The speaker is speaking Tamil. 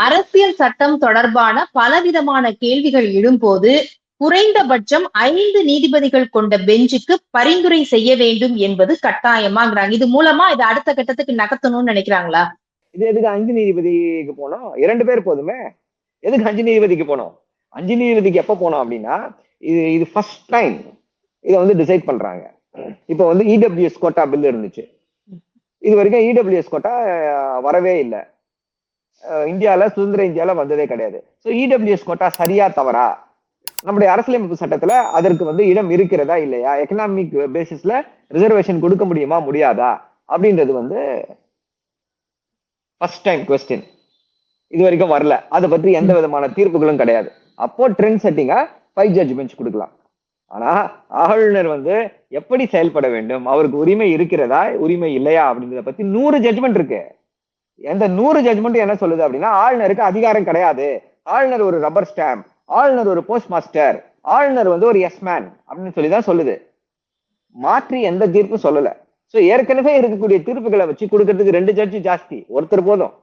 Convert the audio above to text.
அரசியல் சட்டம் தொடர்பான பலவிதமான கேள்விகள் எழும்போது குறைந்தபட்சம் 5 நீதிபதிகள் கொண்ட பெஞ்சுக்கு பரிந்துரை செய்ய வேண்டும் என்பது கட்டாயமாங்கிறாங்க. இது மூலமா இதை அடுத்த கட்டத்துக்கு நகர்த்தணும்னு நினைக்கிறாங்களா? இது எதுக்கு 5 நீதிபதிக்கு போனோம்? 2 பேர் போதுமே. எதுக்கு 5 நீதிபதிக்கு போனோம்? 5 நீதிபதிக்கு எப்ப போனோம் அப்படின்னா, இது ஃபர்ஸ்ட் டைம் இதை வந்து டிசைட் பண்றாங்க. இப்ப வந்து இடபிள்யூஎஸ் கோட்டா பில் இருந்துச்சு. இது வரைக்கும் இடபிள்யூஎஸ் கோட்டா வரவே இல்லை. இந்தியால சுதந்திர இந்தியால வந்ததே கிடையாது. ஸோ இடபிள்யூஎஸ் கோட்டா சரியா தவறா? நம்முடைய அரசியலமைப்பு சட்டத்துல அதற்கு வந்து இடம் இருக்கிறதா இல்லையா? எக்கனாமிக் பேசிஸ்ல ரிசர்வேஷன் கொடுக்க முடியுமா முடியாதா அப்படின்றது வந்து ஃபர்ஸ்ட் டைம் கொஸ்டின். இது வரைக்கும் வரல. அதை பற்றி எந்த விதமான தீர்ப்புகளும் கிடையாது. அப்போ ட்ரெண்ட் செட்டிங்கா 5 ஜட்ஜ் பெஞ்ச் கொடுக்கலாம். ஆனா ஆளுநர் வந்து எப்படி செயல்பட வேண்டும், அவருக்கு உரிமை இருக்கிறதா உரிமை இல்லையா அப்படின்றத பத்தி 100 ஜட்ஜ்மெண்ட் இருக்கு. எந்த 100 ஜட்ஜ்மெண்ட் என்ன சொல்லுது அப்படின்னா, ஆளுநருக்கு அதிகாரம் கிடையாது, ஆளுநர் ஒரு ரப்பர் ஸ்டாம்ப், ஆளுநர் ஒரு போஸ்ட் மாஸ்டர், ஆளுநர் வந்து ஒரு எஸ் மேன் அப்படின்னு சொல்லிதான் சொல்லுது. மாற்றி எந்த தீர்ப்பும் சொல்லல. சோ ஏற்கனவே இருக்கக்கூடிய தீர்ப்புகளை வச்சு கொடுக்கறதுக்கு 2 ஜட்ஜ் ஜாஸ்தி, ஒருத்தர் போதும்.